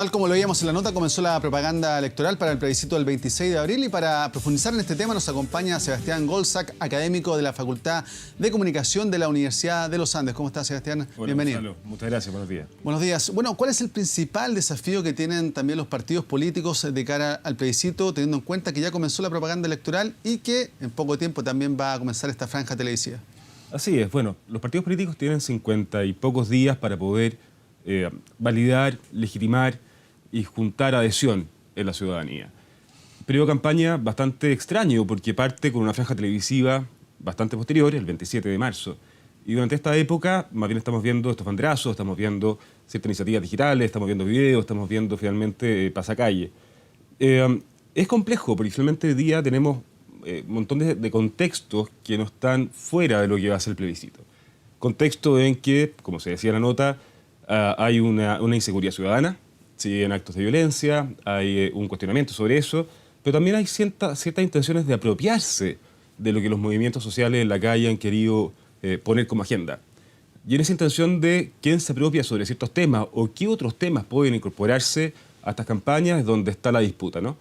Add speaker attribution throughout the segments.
Speaker 1: Tal como lo veíamos en la nota, comenzó la propaganda electoral para el plebiscito del 26 de abril y para profundizar en este tema nos acompaña Sebastián Golsac, académico de la Facultad de Comunicación de la Universidad de los Andes. ¿Cómo estás, Sebastián?
Speaker 2: Bueno,
Speaker 1: bienvenido.
Speaker 2: Gonzalo, muchas gracias, buenos días.
Speaker 1: Buenos días. Bueno, ¿cuál es el principal desafío que tienen también los partidos políticos de cara al plebiscito, teniendo en cuenta que ya comenzó la propaganda electoral y que en poco tiempo también va a comenzar esta franja televisiva?
Speaker 2: Así es, bueno, los partidos políticos tienen 50 y pocos días para poder validar, legitimar y juntar adhesión en la ciudadanía. Periodo de campaña bastante extraño porque parte con una franja televisiva bastante posterior, el 27 de marzo. Y durante esta época, más bien estamos viendo estos banderazos, estamos viendo ciertas iniciativas digitales, estamos viendo videos, estamos viendo finalmente pasacalle. Es complejo porque finalmente hoy día tenemos un montón de contextos que no están fuera de lo que va a ser el plebiscito. Contexto en que, como se decía en la nota, hay una inseguridad ciudadana, siguen actos de violencia, hay un cuestionamiento sobre eso, pero también hay ciertas intenciones de apropiarse de lo que los movimientos sociales en la calle han querido poner como agenda. Y en esa intención de quién se apropia sobre ciertos temas o qué otros temas pueden incorporarse a estas campañas es donde está la disputa, ¿no?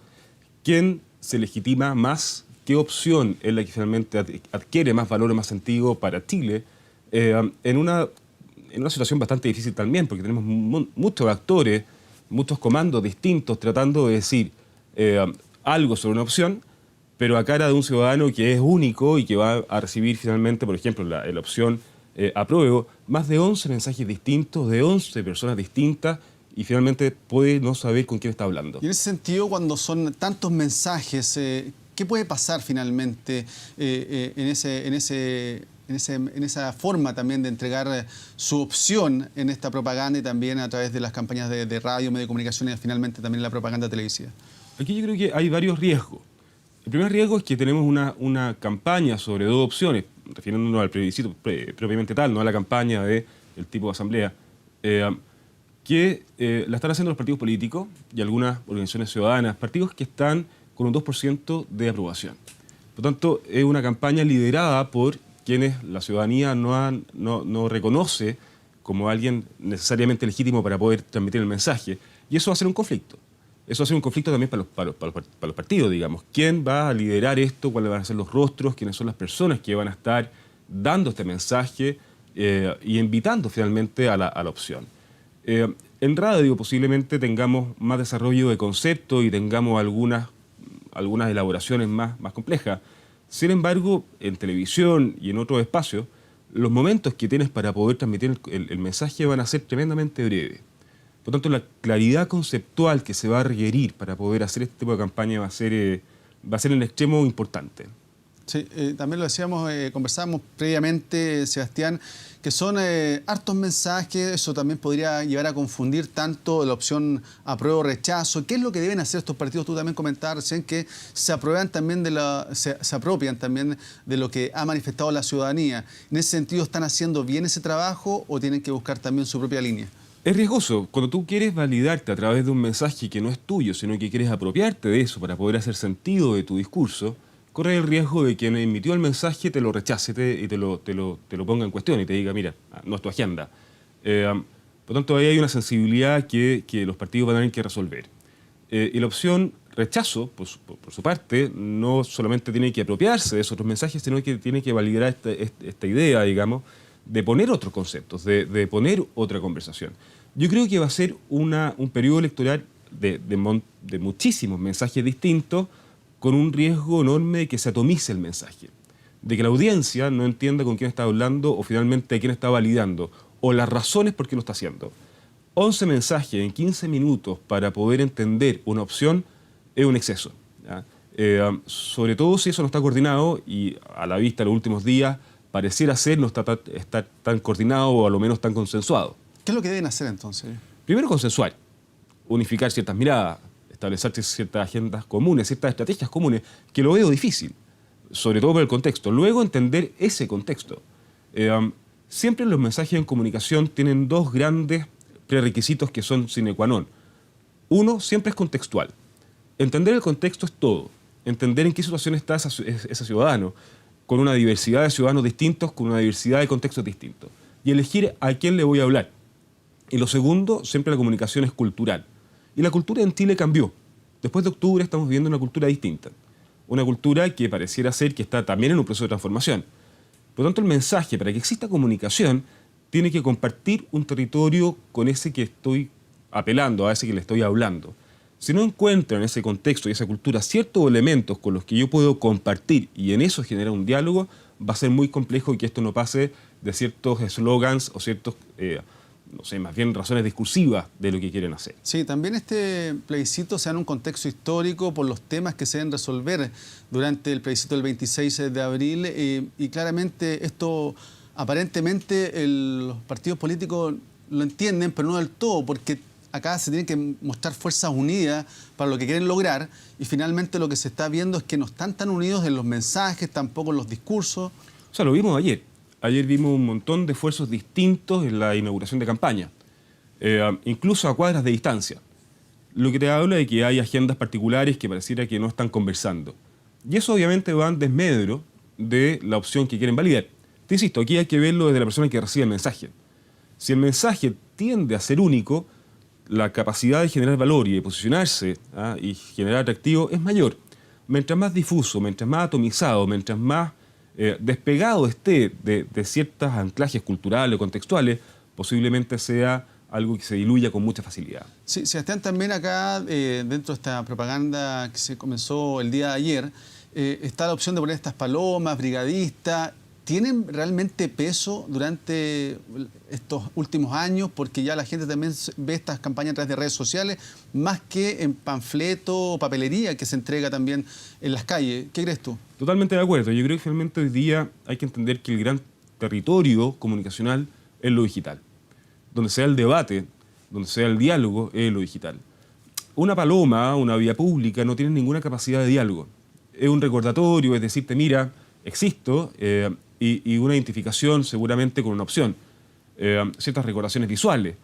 Speaker 2: ¿Quién se legitima más? ¿Qué opción es la que finalmente adquiere más valor o más sentido para Chile en una situación bastante difícil también, porque tenemos muchos actores, muchos comandos distintos tratando de decir algo sobre una opción, pero a cara de un ciudadano que es único y que va a recibir finalmente, por ejemplo, la opción apruebo, más de 11 mensajes distintos, de 11 personas distintas, y finalmente puede no saber con quién está hablando.
Speaker 1: Y en ese sentido, cuando son tantos mensajes, ¿qué puede pasar finalmente en esa forma también de entregar su opción en esta propaganda y también a través de las campañas de radio, medio de comunicación y finalmente también la propaganda televisiva?
Speaker 2: Aquí yo creo que hay varios riesgos. El primer riesgo es que tenemos una campaña sobre dos opciones, refiriéndonos al plebiscito propiamente tal, no a la campaña del tipo de asamblea, que la están haciendo los partidos políticos y algunas organizaciones ciudadanas, partidos que están con un 2% de aprobación. Por lo tanto, es una campaña liderada por quienes la ciudadanía no reconoce como alguien necesariamente legítimo para poder transmitir el mensaje. Y eso va a ser un conflicto. Eso va a ser un conflicto también para los partidos, digamos. ¿Quién va a liderar esto? ¿Cuáles van a ser los rostros? ¿Quiénes son las personas que van a estar dando este mensaje y invitando finalmente a la opción? En radio posiblemente tengamos más desarrollo de concepto y tengamos algunas elaboraciones más complejas. Sin embargo, en televisión y en otros espacios, los momentos que tienes para poder transmitir el mensaje van a ser tremendamente breves. Por lo tanto, la claridad conceptual que se va a requerir para poder hacer este tipo de campaña va a ser en el extremo importante.
Speaker 1: Sí, también lo decíamos, conversábamos previamente, Sebastián, que son hartos mensajes, eso también podría llevar a confundir tanto la opción apruebo o rechazo. ¿Qué es lo que deben hacer estos partidos? Tú también comentabas recién que se apropian también de lo que ha manifestado la ciudadanía. ¿En ese sentido están haciendo bien ese trabajo o tienen que buscar también su propia línea?
Speaker 2: Es riesgoso. Cuando tú quieres validarte a través de un mensaje que no es tuyo, sino que quieres apropiarte de eso para poder hacer sentido de tu discurso, corre el riesgo de que quien emitió el mensaje te lo rechace y te lo ponga en cuestión y te diga, mira, no es tu agenda. Por tanto, ahí hay una sensibilidad que los partidos van a tener que resolver. Y la opción rechazo, por su parte, no solamente tiene que apropiarse de esos otros mensajes, sino que tiene que validar esta idea, digamos, de poner otros conceptos, de poner otra conversación. Yo creo que va a ser un periodo electoral de muchísimos mensajes distintos, con un riesgo enorme de que se atomice el mensaje, de que la audiencia no entienda con quién está hablando o finalmente a quién está validando, o las razones por qué lo está haciendo. 11 mensajes en 15 minutos para poder entender una opción es un exceso, ¿ya? Sobre todo si eso no está coordinado y a la vista de los últimos días pareciera ser no está tan coordinado o a lo menos tan consensuado.
Speaker 1: ¿Qué es lo que deben hacer entonces?
Speaker 2: Primero consensuar, unificar ciertas miradas, establecer ciertas agendas comunes, ciertas estrategias comunes, que lo veo difícil, sobre todo por el contexto. Luego entender ese contexto. Siempre los mensajes en comunicación tienen dos grandes prerequisitos que son sine qua non. Uno, siempre es contextual. Entender el contexto es todo. Entender en qué situación está ese ciudadano, con una diversidad de ciudadanos distintos, con una diversidad de contextos distintos. Y elegir a quién le voy a hablar. Y lo segundo, siempre la comunicación es cultural. Y la cultura en Chile cambió. Después de octubre estamos viviendo una cultura distinta. Una cultura que pareciera ser que está también en un proceso de transformación. Por lo tanto, el mensaje, para que exista comunicación, tiene que compartir un territorio con ese que estoy apelando, a ese que le estoy hablando. Si no encuentro en ese contexto y esa cultura ciertos elementos con los que yo puedo compartir y en eso generar un diálogo, va a ser muy complejo que esto no pase de ciertos eslogans o ciertos, no sé, más bien razones discursivas de lo que quieren hacer.
Speaker 1: Sí, también este plebiscito se da en un contexto histórico por los temas que se deben resolver durante el plebiscito del 26 de abril y claramente esto aparentemente los partidos políticos lo entienden, pero no del todo, porque acá se tienen que mostrar fuerzas unidas para lo que quieren lograr y finalmente lo que se está viendo es que no están tan unidos en los mensajes, tampoco en los discursos.
Speaker 2: O sea, lo vimos ayer. Ayer vimos un montón de esfuerzos distintos en la inauguración de campaña, incluso a cuadras de distancia. Lo que te habla de que hay agendas particulares que pareciera que no están conversando. Y eso obviamente va en desmedro de la opción que quieren validar. Te insisto, aquí hay que verlo desde la persona que recibe el mensaje. Si el mensaje tiende a ser único, la capacidad de generar valor y de posicionarse y generar atractivo es mayor. Mientras más difuso, mientras más atomizado, mientras más despegado esté de ciertos anclajes culturales o contextuales, posiblemente sea algo que se diluya con mucha facilidad.
Speaker 1: Sí, Sebastián, también acá, dentro de esta propaganda que se comenzó el día de ayer, está la opción de poner estas palomas, brigadistas. ¿Tienen realmente peso durante estos últimos años? Porque ya la gente también ve estas campañas a través de redes sociales, más que en panfleto o papelería que se entrega también en las calles. ¿Qué crees tú?
Speaker 2: Totalmente de acuerdo. Yo creo que finalmente hoy día hay que entender que el gran territorio comunicacional es lo digital. Donde sea el debate, donde sea el diálogo, es lo digital. Una paloma, una vía pública, no tiene ninguna capacidad de diálogo. Es un recordatorio, es decirte, mira, existo, y una identificación seguramente con una opción, ciertas recordaciones visuales.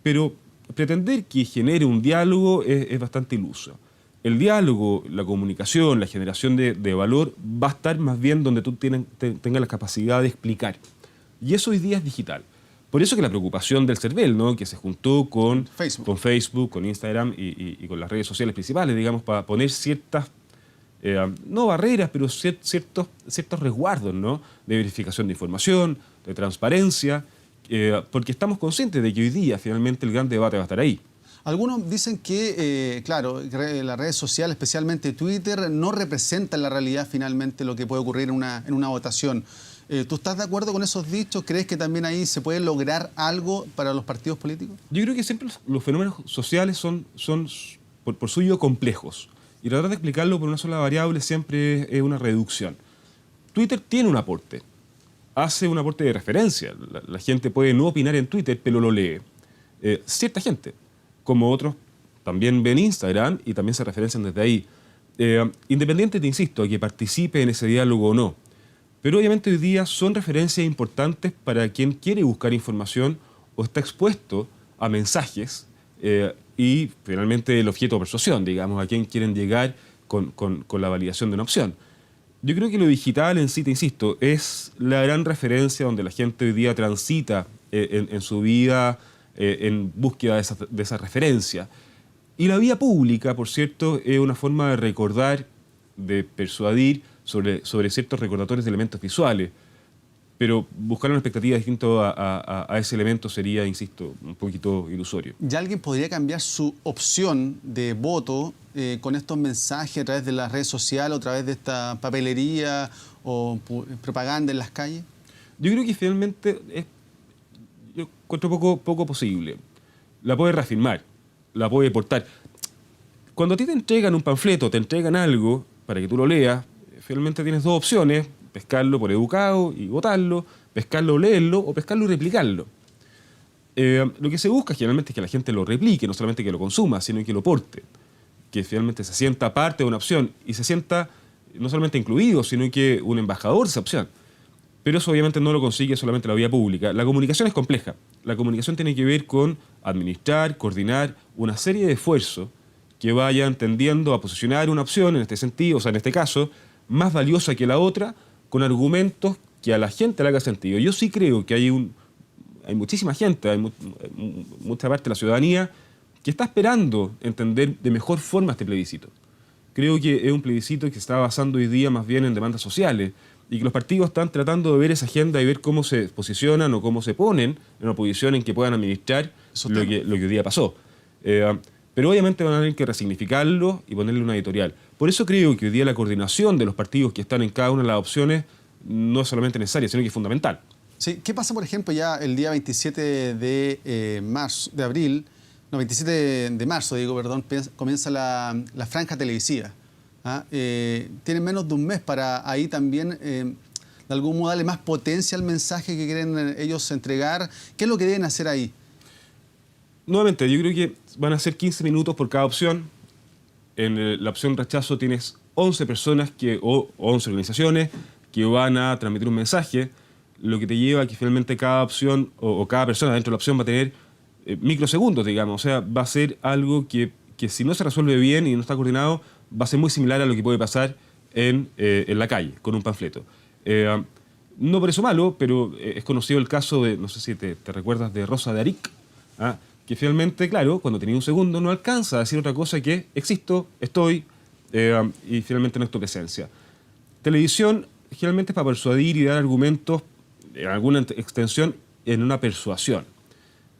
Speaker 2: Pero pretender que genere un diálogo es bastante iluso. El diálogo, la comunicación, la generación de valor va a estar más bien donde tú tengas la capacidad de explicar. Y eso hoy día es digital. Por eso que la preocupación del CERVEL, ¿no?, que se juntó con Facebook, con Instagram y con las redes sociales principales, digamos, para poner ciertas no barreras, pero ciertos resguardos, ¿no?, de verificación de información, de transparencia, porque estamos conscientes de que hoy día finalmente el gran debate va a estar ahí.
Speaker 1: Algunos dicen que, claro, las redes sociales, especialmente Twitter, no representan la realidad finalmente lo que puede ocurrir en una votación. ¿Tú estás de acuerdo con esos dichos? ¿Crees que también ahí se puede lograr algo para los partidos políticos?
Speaker 2: Yo creo que siempre los fenómenos sociales son por suyo complejos. Y tratar de explicarlo por una sola variable siempre es una reducción. Twitter tiene un aporte, hace un aporte de referencia. La gente puede no opinar en Twitter, pero lo lee. Cierta gente, como otros, también ven Instagram y también se referencian desde ahí. Independiente, te insisto, a que participe en ese diálogo o no. Pero obviamente hoy día son referencias importantes para quien quiere buscar información o está expuesto a mensajes y finalmente el objeto de persuasión, digamos, a quien quieren llegar con la validación de una opción. Yo creo que lo digital en sí, te insisto, es la gran referencia donde la gente hoy día transita en su vida en búsqueda de esa referencia. Y la vía pública, por cierto, es una forma de recordar, de persuadir sobre ciertos recordatorios de elementos visuales. Pero buscar una expectativa distinta a ese elemento sería, insisto, un poquito ilusorio.
Speaker 1: ¿Ya alguien podría cambiar su opción de voto con estos mensajes a través de las redes sociales o a través de esta papelería o propaganda en las calles?
Speaker 2: Yo creo que finalmente yo encuentro poco posible. La puedes reafirmar, la puedes portar. Cuando a ti te entregan un panfleto, te entregan algo para que tú lo leas, finalmente tienes dos opciones: pescarlo por educado y votarlo, pescarlo, leerlo o pescarlo y replicarlo. Lo que se busca generalmente es que la gente lo replique, no solamente que lo consuma, sino que lo porte, que finalmente se sienta parte de una opción y se sienta no solamente incluido, sino que un embajador de esa opción. Pero eso obviamente no lo consigue solamente la vía pública. La comunicación es compleja. La comunicación tiene que ver con administrar, coordinar una serie de esfuerzos que vayan tendiendo a posicionar una opción en este sentido, o sea, en este caso, más valiosa que la otra, con argumentos que a la gente le haga sentido. Yo sí creo que hay muchísima gente, hay mucha parte de la ciudadanía que está esperando entender de mejor forma este plebiscito. Creo que es un plebiscito que se está basando hoy día más bien en demandas sociales y que los partidos están tratando de ver esa agenda y ver cómo se posicionan o cómo se ponen en una posición en que puedan administrar lo que hoy día pasó. Pero obviamente van a tener que resignificarlo y ponerle una editorial. Por eso creo que hoy día la coordinación de los partidos que están en cada una de las opciones no es solamente necesaria, sino que es fundamental.
Speaker 1: Sí, ¿qué pasa, por ejemplo, ya el día 27 de marzo, comienza la franja televisiva? ¿Ah? Tienen menos de un mes para ahí también, de algún modo, darle más potencia al mensaje que quieren ellos entregar. ¿Qué es lo que deben hacer ahí?
Speaker 2: Nuevamente, yo creo que van a ser 15 minutos por cada opción. En la opción rechazo tienes 11 personas o 11 organizaciones que van a transmitir un mensaje, lo que te lleva a que finalmente cada opción o cada persona dentro de la opción va a tener microsegundos, digamos. O sea, va a ser algo que si no se resuelve bien y no está coordinado, va a ser muy similar a lo que puede pasar en la calle, con un panfleto. No por eso malo, pero es conocido el caso de, no sé si te recuerdas, de Rosa de Aric, que finalmente, claro, cuando tenía un segundo no alcanza a decir otra cosa que existo, estoy, y finalmente no es tu presencia. Televisión generalmente es para persuadir y dar argumentos en alguna extensión en una persuasión.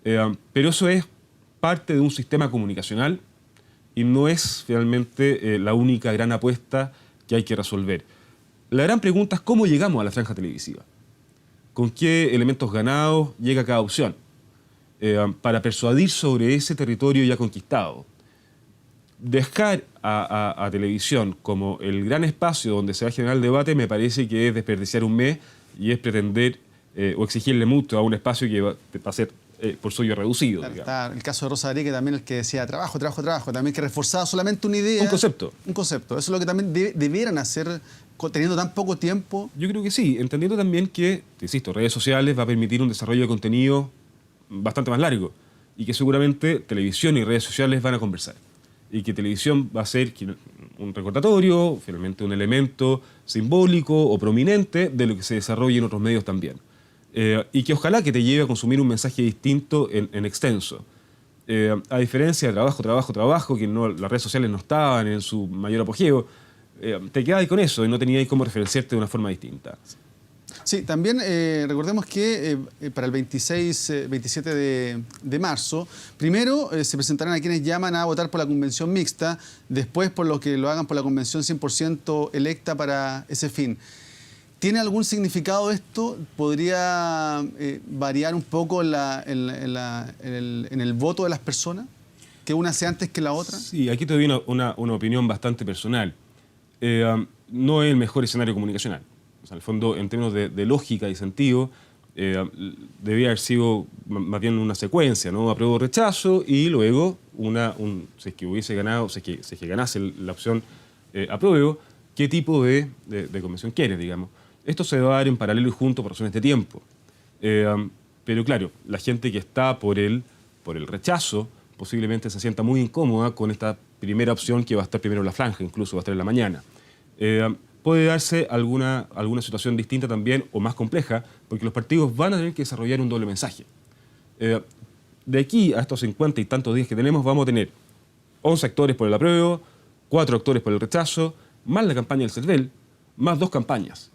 Speaker 2: Pero eso es parte de un sistema comunicacional y no es finalmente la única gran apuesta que hay que resolver. La gran pregunta es cómo llegamos a la franja televisiva. ¿Con qué elementos ganados llega cada opción? Para persuadir sobre ese territorio ya conquistado. Dejar a televisión como el gran espacio donde se va a generar el debate me parece que es desperdiciar un mes y es pretender o exigirle mucho a un espacio que va a ser por suyo reducido.
Speaker 1: Claro, está el caso de Rosa Arique también, el que decía trabajo, también que reforzaba solamente una idea.
Speaker 2: Un concepto.
Speaker 1: Un concepto. Eso es lo que también debieran hacer teniendo tan poco tiempo.
Speaker 2: Yo creo que sí, entendiendo también que, te insisto, redes sociales va a permitir un desarrollo de contenido bastante más largo y que seguramente televisión y redes sociales van a conversar. Y que televisión va a ser un recordatorio, finalmente un elemento simbólico o prominente de lo que se desarrolla en otros medios también. Y que ojalá que te lleve a consumir un mensaje distinto en extenso. A diferencia de trabajo, que las redes sociales no estaban en su mayor apogeo, te quedabas con eso y no tenías cómo referenciarte de una forma distinta.
Speaker 1: Sí, también recordemos que para el 27 de marzo, primero se presentarán a quienes llaman a votar por la convención mixta, después por los que lo hagan por la convención 100% electa para ese fin. ¿Tiene algún significado esto? ¿Podría variar un poco en el voto de las personas? ¿Que una sea antes que la otra?
Speaker 2: Sí, aquí te doy una opinión bastante personal. No es el mejor escenario comunicacional. O sea, en el fondo, en términos de lógica y sentido, debía haber sido más bien una secuencia, ¿no? Apruebo o rechazo, y luego, si es que hubiese ganado, si es que ganase la opción apruebo, ¿qué tipo de convención quieres, digamos? Esto se va a dar en paralelo y junto por razones de tiempo. Pero claro, la gente que está por el rechazo posiblemente se sienta muy incómoda con esta primera opción que va a estar primero en la franja, incluso va a estar en la mañana. Puede darse alguna situación distinta también o más compleja, porque los partidos van a tener que desarrollar un doble mensaje. De aquí a estos 50 y tantos días que tenemos, vamos a tener 11 actores por el apruebo, 4 actores por el rechazo, más la campaña del CERVEL, más 2 campañas.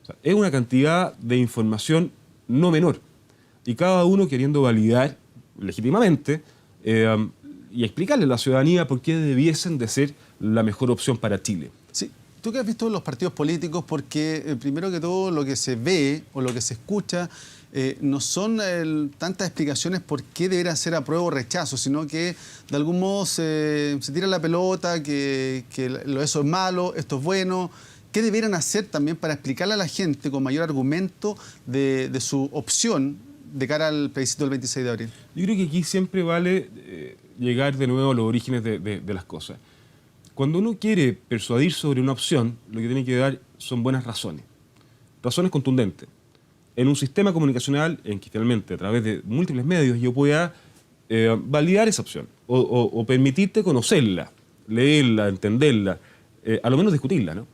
Speaker 2: O sea, es una cantidad de información no menor. Y cada uno queriendo validar legítimamente y explicarle a la ciudadanía por qué debiesen de ser la mejor opción para Chile.
Speaker 1: Sí. ¿Tú qué has visto en los partidos políticos? Porque primero que todo lo que se ve o lo que se escucha no son tantas explicaciones por qué debería ser apruebo o rechazo, sino que de algún modo se tira la pelota, que eso es malo, esto es bueno. ¿Qué debieran hacer también para explicarle a la gente con mayor argumento de su opción de cara al plebiscito del 26 de abril?
Speaker 2: Yo creo que aquí siempre vale llegar de nuevo a los orígenes de las cosas. Cuando uno quiere persuadir sobre una opción, lo que tiene que dar son buenas razones. Razones contundentes. En un sistema comunicacional en que finalmente a través de múltiples medios yo pueda validar esa opción o permitirte conocerla, leerla, entenderla, a lo menos discutirla, ¿no?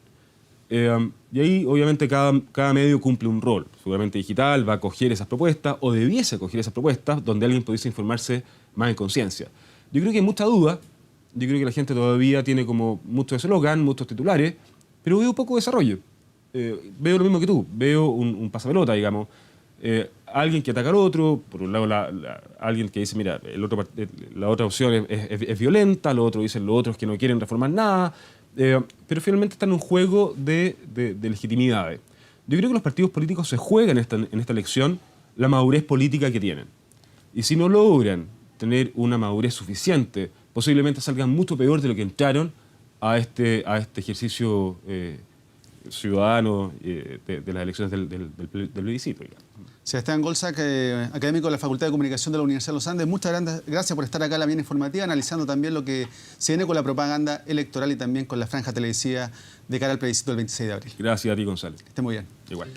Speaker 2: Y ahí obviamente cada medio cumple un rol. Seguramente digital va a acoger esas propuestas o debiese acoger esas propuestas donde alguien pudiese informarse más en conciencia. Yo creo que hay mucha duda, yo creo que la gente todavía tiene como muchos eslogan, muchos titulares, pero veo poco desarrollo. Veo lo mismo que tú, veo un pasapelota, digamos. Alguien que ataca al otro, por un lado alguien que dice, mira, la otra opción es violenta, lo otro dicen los otros que no quieren reformar nada, pero finalmente está en un juego de legitimidades. Yo creo que los partidos políticos se juegan en esta elección la madurez política que tienen. Y si no logran tener una madurez suficiente, posiblemente salgan mucho peor de lo que entraron a este ejercicio ciudadano de las elecciones del plebiscito.
Speaker 1: Sebastián Golsac, académico de la Facultad de Comunicación de la Universidad de los Andes, muchas gracias por estar acá en La Viana Informativa, analizando también lo que se viene con la propaganda electoral y también con la franja televisiva de cara al plebiscito del 26 de abril.
Speaker 2: Gracias a ti, Gonzalo.
Speaker 1: Que esté muy bien.
Speaker 2: Igual.